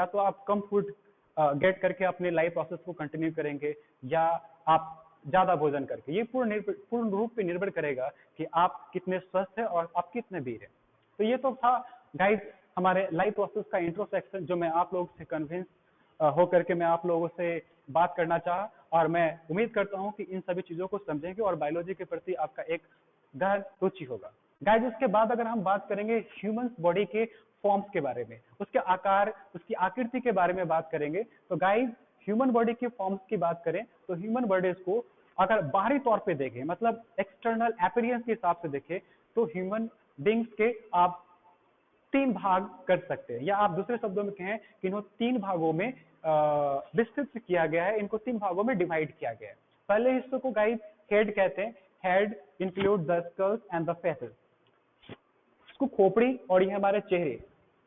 या तो आप कम फूड गेट करके अपने लाइफ प्रोसेस को कंटिन्यू करेंगे, या आप ज्यादा भोजन करके। ये पूर्ण रूप पे निर्भर करेगा कि आप कितने स्वस्थ हैं और आप कितने वीर हैं। तो ये तो था गाइस हमारे लाइफ प्रोसेस का इंट्रोसेक्शन, जो मैं आप लोगों से कन्विंस होकर के मैं आप लोगों से बात करना चाहा, और मैं उम्मीद करता हूं कि इन सभी चीजों को समझेंगे और बायोलॉजी के प्रति आपका एक गहन रुचि होगा। गाइस इसके बाद अगर हम बात करेंगे ह्यूमन बॉडी के फॉर्म्स के बारे में, उसके आकार, उसकी आकृति के बारे में बात करेंगे, तो गाइस ह्यूमन बॉडी के फॉर्म्स की बात करें तो ह्यूमन बॉडीज को अगर बाहरी तौर पे देखें, मतलब एक्सटर्नल अपीयरेंस के हिसाब से देखें, तो ह्यूमन बींग्स के आप 3 भाग कर सकते हैं, या आप दूसरे शब्दों में कहें कि इन्हों 3 भागों में विस्तृत किया गया है, इनको 3 भागों में डिवाइड किया गया है। पहले हिस्से को गाइस हेड कहते हैं। Head include the skulls and the faces. इसको खोपड़ी और ये हमारे चेहरे,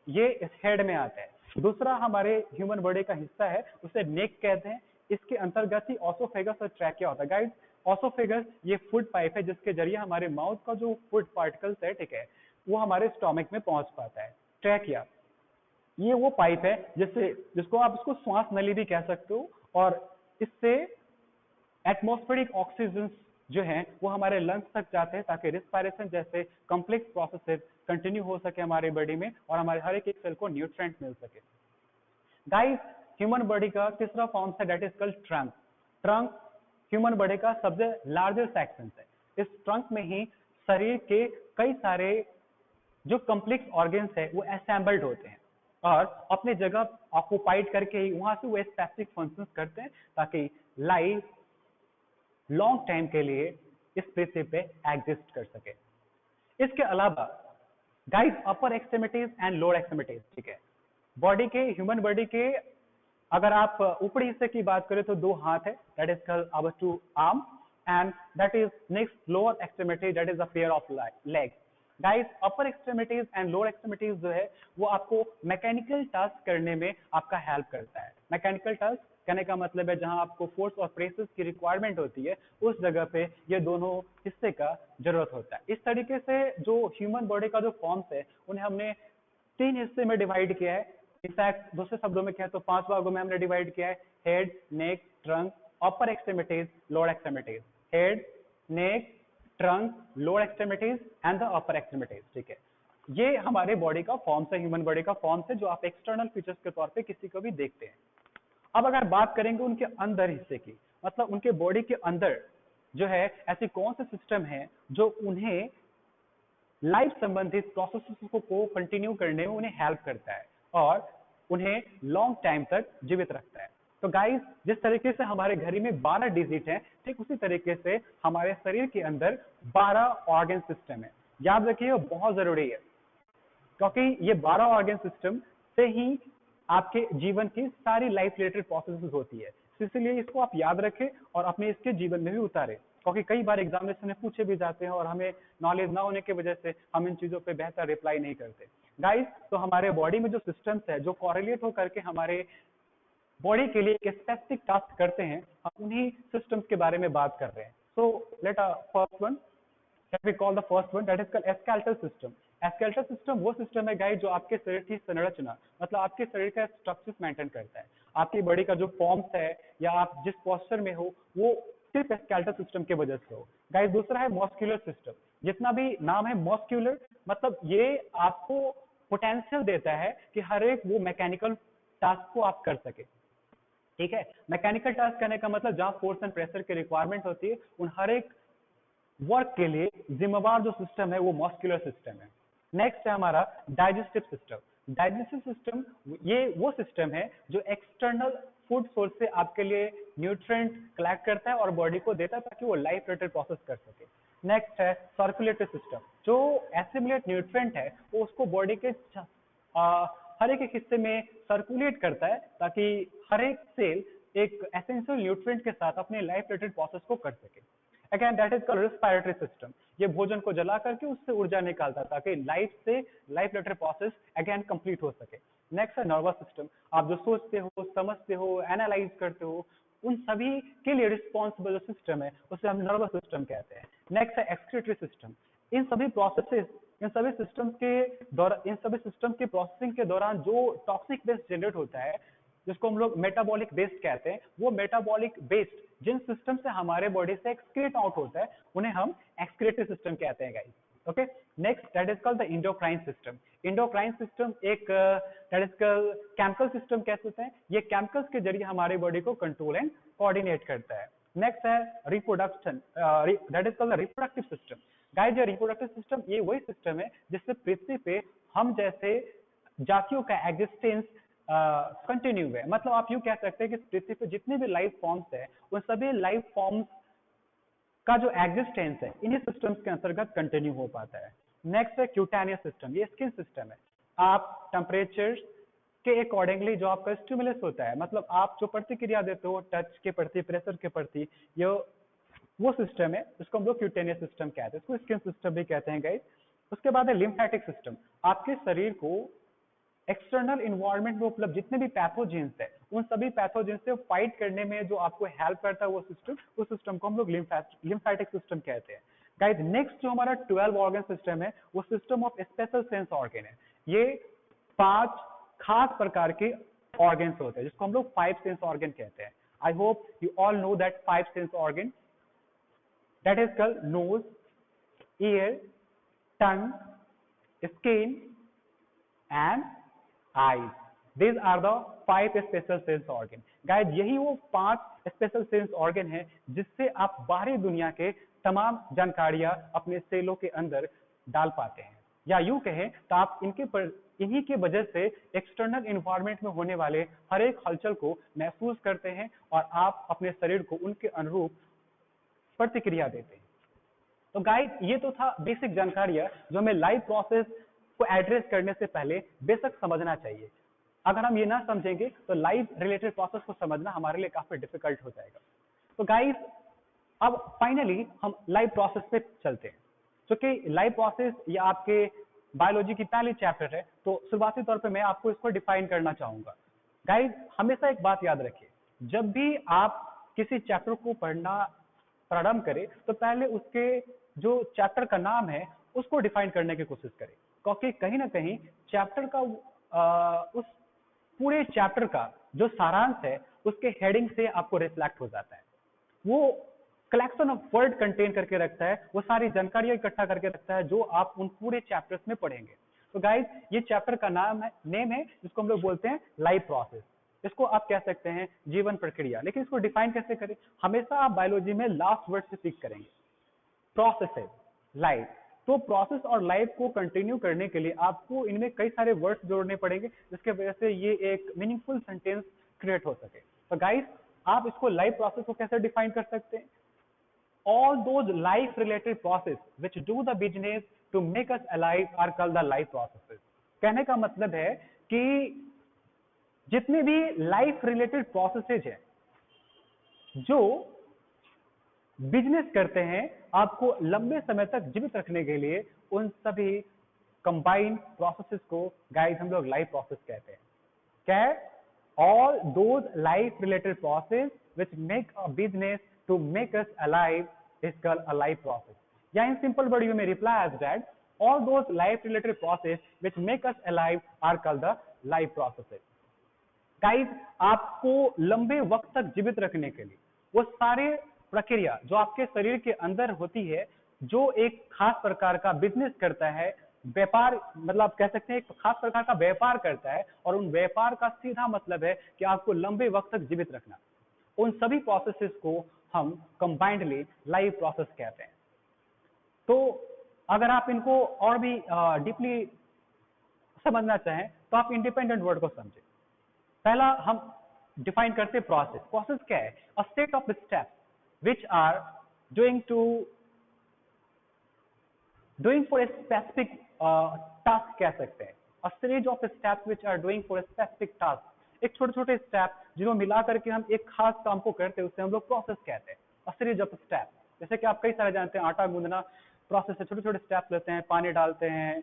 ये इस हेड में आता है। दूसरा हमारे ह्यूमन बॉडी का हिस्सा है, उसे नेक कहते हैं। इसके अंतर्गत ही ऑसोफेगस और ट्रैकिया होता है। गाइस ऑसोफेगस ये फूड पाइप है जिसके जरिए हमारे माउथ का जो फूड पार्टिकल्स है, ठीक है, वो हमारे स्टोमक में पहुंच पाता है। ट्रैकिया ये वो पाइप है जिसको आप इसको श्वास नली भी कह सकते हो, और इससे एटमॉस्फेरिक ऑक्सीजन जो है वो हमारे लंग्स तक जाते हैं, ताकि रिस्पायरेशन जैसे कॉम्प्लेक्स प्रोसेसेस कंटिन्यू हो सके हमारे बॉडी में, और हमारे हर एक सेल को न्यूट्रिएंट मिल सके। गाइस ह्यूमन बॉडी का तीसरा फॉर्म है that is called trunk. Trunk human body का सबसे लार्जेस्ट सेक्शन है। इस ट्रंक में ही शरीर के कई सारे जो कॉम्प्लेक्स ऑर्गन्स है वो असेंबल्ड होते हैं, और अपने जगह ऑक्युपाइड करके ही वहां से वो स्पेसिफिक फंक्शंस करते हैं, ताकि लाइफ लॉन्ग टाइम के लिए इस पृथ्वी पे एग्जिस्ट कर सके। इसके अलावा guys upper extremities and lower extremities, ठीक है, बॉडी के ह्यूमन बॉडी के अगर आप ऊपरी हिस्से की बात करें तो 2 हाथ है, that is called our 2 arm, and that is next lower extremity, that is a pair of leg. Guys upper extremities and lower extremities जो है वो आपको मैकेनिकल टास्क करने में आपका हेल्प करता है। मैकेनिकल टास्क कहने का मतलब है जहां आपको फोर्स और प्रेसेस की रिक्वायरमेंट होती है, उस जगह पे ये दोनों हिस्से का जरूरत होता है। इस तरीके से जो ह्यूमन बॉडी का जो फॉर्म्स है उन्हें हमने 3 हिस्से में डिवाइड किया है। इनफैक्ट दूसरे शब्दों में कहें तो 5 भागों में हमने डिवाइड किया है। Head, neck, trunk, upper extremities, lower extremities. Head, neck, trunk, lower extremities and the upper extremities, ठीक है। ये हमारे बॉडी का फॉर्म्स है, ह्यूमन बॉडी का फॉर्म्स है, जो आप एक्सटर्नल फीचर्स के तौर पे किसी को भी देखते हैं। अब अगर बात करेंगे उनके अंदर हिस्से की, मतलब उनके बॉडी के अंदर जो है ऐसी कौन से सिस्टम है जो उन्हें लाइफ संबंधित प्रोसेसेस को कंटिन्यू करने में उन्हें हेल्प करता है और उन्हें लॉन्ग टाइम तक जीवित रखता है। तो गाइस जिस तरीके से हमारे घर में 12 डिजिट हैं, ठीक उसी तरीके से हमारे शरीर के अंदर 12 ऑर्गन सिस्टम है। याद रखिए बहुत जरूरी है, क्योंकि ये 12 ऑर्गन सिस्टम से ही आपके जीवन की सारी लाइफ रिलेटेड प्रोसेसेस होती है। इसलिए इसको आप याद रखें और अपने इसके जीवन में भी उतारें, क्योंकि कई बार एग्जामिनेशन में पूछे भी जाते हैं और हमें नॉलेज ना होने की वजह से हम इन चीजों पे बेहतर रिप्लाई नहीं करते। गाइस तो हमारे बॉडी में जो सिस्टम्स है जो कॉरिलेट हो करके हमारे बॉडी के लिए एक स्पेसिफिक टास्क करते हैं, हम उन्हीं सिस्टम्स के बारे में बात कर रहे हैं। So let first one we call the first one, that is called skeletal system. skeletal system वो सिस्टम है गाइस जो आपके शरीर की संरचना, मतलब आपके शरीर का स्ट्रक्चर मेंटेन करता है। आपकी बॉडी का जो फॉर्म्स है या आप जिस पोस्चर में हो वो सिर्फ स्केलेटल सिस्टम की वजह से हो। गाइस दूसरा है मस्कुलर सिस्टम। जितना भी नाम है मस्कुलर, मतलब ये आपको पोटेंशियल देता है कि हर एक वो मैकेनिकल टास्क को आप कर सके, ठीक है। मैकेनिकल टास्क करने का मतलब जहां फोर्स एंड प्रेशर की रिक्वायरमेंट होती है, उन हर एक वर्क के लिए जिम्मेवार जो सिस्टम है वो मस्कुलर सिस्टम है। नेक्स्ट है हमारा डाइजेस्टिव सिस्टम। डाइजेस्टिव सिस्टम ये वो सिस्टम है जो एक्सटर्नल फूड सोर्स से आपके लिए न्यूट्रिएंट कलेक्ट करता है और बॉडी को देता है ताकि वो लाइफ रिलेटेड प्रोसेस कर सके। नेक्स्ट है सर्कुलेटरी सिस्टम, जो एसिमिलेट न्यूट्रिएंट है वो उसको बॉडी के हर एक हिस्से में सर्कुलेट करता है ताकि हर एक सेल एक एसेंशियल न्यूट्रिएंट के साथ अपने लाइफ रिलेटेड प्रोसेस को कर सके। Again that is called respiratory system. ये भोजन को जला करके उससे ऊर्जा निकालता है ताकि life related process again complete हो सके। नेक्स्ट है नर्वस सिस्टम। आप जो सोचते हो, समझते हो, एनालाइज करते हो, उन सभी के लिए रिस्पॉन्सिबल जो सिस्टम है उसे हम नर्वस सिस्टम कहते हैं। नेक्स्ट है एक्सक्रीटरी सिस्टम। इन इन सभी सिस्टम्स के दौरान, इन सभी सिस्टम के प्रोसेसिंग के दौरान जो टॉक्सिक वेस्ट जनरेट होता है, जिसको हम लोग मेटाबॉलिक वेस्ट कहते हैं, वो मेटाबॉलिक वेस्ट जिन सिस्टम से हमारे बॉडी से एक्सक्रीट आउट होता है उन्हें हम एक्सक्रीटिव सिस्टम कहते हैं guys. Okay, next that is called the endocrine system. Endocrine system एक that is called chemical system कह सकते हैं, ये केमिकल्स के जरिए हमारे बॉडी को कंट्रोल एंड कोऑर्डिनेट करता है। नेक्स्ट है reproduction, that is called the reproductive system. Guys ये रिप्रोडक्टिव सिस्टम ये वही सिस्टम है जिससे पृथ्वी पे हम जैसे जातियों का एग्जिस्टेंस कंटिन्यू है। मतलब आप यूं कह सकते हैं कि पृथ्वी पे जितने भी लाइफ फॉर्म्स है उन सभी लाइफ फॉर्म्स का जो एग्जिस्टेंस है इन्हीं सिस्टम्स के अंतर्गत कंटिन्यू हो पाता है। नेक्स्ट है क्यूटेनियस सिस्टम, ये स्किन सिस्टम है। आप टेम्परेचर के अकॉर्डिंगली जो आपका स्टिमुलस होता है, मतलब आप जो प्रतिक्रिया देते हो टच के प्रति, प्रेशर के प्रति, ये वो सिस्टम है जिसको हम लोग क्यूटेनियस सिस्टम कहते हैं, इसको स्किन सिस्टम भी कहते हैं गाइस। उसके बाद है लिम्फेटिक सिस्टम, आपके शरीर को एक्सटर्नल इन्वायरमेंट में उपलब्ध जितने भी पैथोजेंस है उन सभी पैथोजेंस से फाइट करने में जो आपको हेल्प करता है वो सिस्टम, उस सिस्टम को हम लोग लिम्फेटिक सिस्टम कहते हैं गाइस। नेक्स्ट जो हमारा 12 ऑर्गन सिस्टम है वो system of special sense organ है। ये 5 खास प्रकार के ऑर्गन्स होते हैं जिसको हम लोग 5 सेंस ऑर्गन कहते हैं। I hope you all know that 5 sense organ, that is called nose, ear, tongue, skin and eyes. These are the 5 special sense organ. Guys, यही वो 5 special sense organ है जिससे आप बाहरी दुनिया के तमाम जानकारियां अपने सेलों के अंदर डाल पाते हैं, या यूं कहें तो आप इन्हीं के वजह से एक्सटर्नल इन्वायरमेंट में होने वाले हर एक हलचल को महसूस करते हैं और आप अपने शरीर को उनके अनुरूप प्रतिक्रिया देते हैं। तो गाइस ये तो था बेसिक जानकारियां जो हमें लाइव प्रोसेस को एड्रेस करने से पहले बेसिक समझना चाहिए। अगर हम ये ना समझेंगे तो लाइव रिलेटेड प्रोसेस को समझना हमारे लिए काफी डिफिकल्ट हो जाएगा। तो गाइस अब फाइनली हम लाइव प्रोसेस पे चलते हैं, क्योंकि लाइव प्रोसेस ये आपके बायोलॉजी की पहली चैप्टर है, तो शुरुआती तौर पे मैं आपको इसको डिफाइन करना चाहूंगा। गाइस हमेशा एक बात याद रखिए, जब भी आप किसी चैप्टर को पढ़ना प्रारंभ करें तो पहले उसके जो चैप्टर का नाम है उसको डिफाइन करने की कोशिश करें, क्योंकि कहीं ना कहीं चैप्टर का उस पूरे चैप्टर का जो सारांश है उसके हेडिंग से आपको रिफ्लेक्ट हो जाता है। वो कलेक्शन ऑफ वर्ड कंटेन करके रखता है, वो सारी जानकारियां इकट्ठा करके रखता है जो आप उन पूरे चैप्टर्स में पढ़ेंगे। तो गाइस ये चैप्टर का नेम है जिसको हम लोग बोलते हैं लाइफ प्रोसेस। इसको आप कह सकते हैं जीवन प्रक्रिया, लेकिन इसको डिफाइन कैसे करें? हमेशा आप बायोलॉजी में लास्ट वर्ड से पिक करेंगे, प्रोसेस है लाइफ। तो प्रोसेस और लाइफ को कंटिन्यू करने के लिए आपको इनमें कई सारे वर्ड्स जोड़ने पड़ेंगे जिसके वजह से ये एक मीनिंगफुल सेंटेंस क्रिएट हो सके। तो गाइस आप इसको लाइफ प्रोसेस को कैसे डिफाइन कर सकते हैं? All those life related process which do the business to make us alive are called the life processes. कहने का मतलब है कि जितने भी लाइफ रिलेटेड प्रोसेसेज है जो बिजनेस करते हैं आपको लंबे समय तक जीवित रखने के लिए, उन सभी कंबाइंड प्रोसेसेस को गाइस हम लोग लाइफ प्रोसेस कहते हैं। क्या है? All those life related process which make a business to make us alive is called a life process. या in simple word you may reply as that all those life related process which make us alive are called the life processes. Guys आपको लंबे वक्त तक जीवित रखने के लिए वो सारे प्रक्रिया जो आपके शरीर के अंदर होती है, जो एक खास प्रकार का बिजनेस करता है, व्यापार, मतलब कह सकते हैं एक खास प्रकार का व्यापार करता है, और उन व्यापार का सीधा मतलब है कि आपको लंबे वक्त तक जीवित रखना। उन सभी प्रोसेसेस को हम कंबाइंडली लाइफ प्रोसेस कहते हैं। तो अगर आप इनको और भी डीपली समझना चाहें तो आप इंडिपेंडेंट वर्ड को समझें। पहला हम डिफाइन करते हैं प्रोसेस। प्रोसेस क्या है? A set of steps which are doing for a specific task कह सकते हैं। A series of steps which are doing for a specific task. एक छोटे छोटे स्टेप जिनको मिला करके हम एक खास काम को करते हैं, उससे हम लोग प्रोसेस कहते हैं। A series of steps, जैसे कि आप कई सारे जानते हैं, आटा गूंदना प्रोसेस है, छोटे छोटे स्टेप्स लेते हैं, पानी डालते हैं,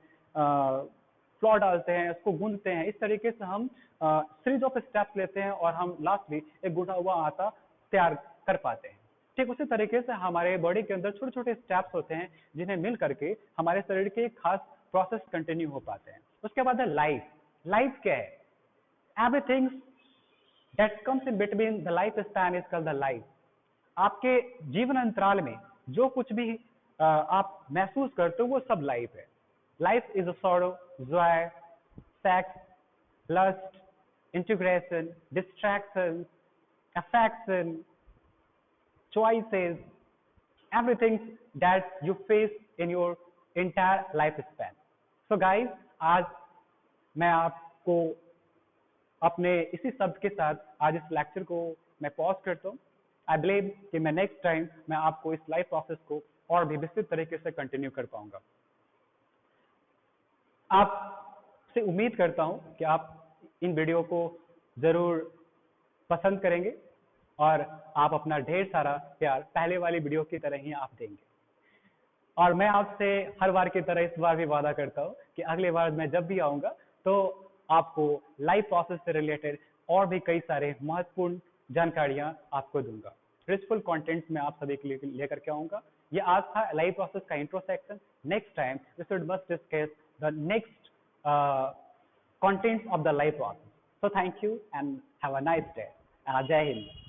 फ्लोर डालते हैं, उसको गूंदते हैं। इस तरीके से हम सीरीज ऑफ स्टेप्स लेते हैं और हम लास्टली एक गूंथा हुआ आटा तैयार कर पाते हैं। ठीक उसी तरीके से हमारे बॉडी के अंदर छोटे छोटे स्टेप्स होते हैं जिन्हें मिल करके हमारे शरीर के एक खास प्रोसेस कंटिन्यू हो पाते हैं। उसके बाद है लाइफ। लाइफ क्या है? Everything that comes in between the life span is called the life. आपके जीवन अंतराल में जो कुछ भी आप महसूस करते हो वो सब लाइफ है। Life is a sorrow, Joy, sex, lust, integration, distraction, affection, choices, everything that you face in your entire lifespan. So guys, आज मैं आपको अपने इसी शब्द के साथ आज इस लेक्चर को मैं पॉज करता हूँ। आई बिलीव कि मैं नेक्स्ट टाइम मैं आपको इस लाइफ प्रोसेस को और भी विस्तृत तरीके से कंटिन्यू कर पाऊंगा। आपसे उम्मीद करता हूं कि आप इन वीडियो को जरूर पसंद करेंगे और आप अपना ढेर सारा प्यार पहले वाली वीडियो की तरह ही आप देंगे। और मैं आपसे हर बार की तरह इस बार भी वादा करता हूं कि अगले बार मैं जब भी आऊंगा तो आपको लाइफ प्रोसेस से रिलेटेड और भी कई सारे महत्वपूर्ण जानकारियां आपको दूंगा। रिचफुल कंटेंट्स में आप सभी के लिए लेकर के आऊंगा। ये आज था लाइफ प्रोसेस का intro section. Next time we should must discuss the next contents of the life process. So thank you and have a nice day. Jai Hind.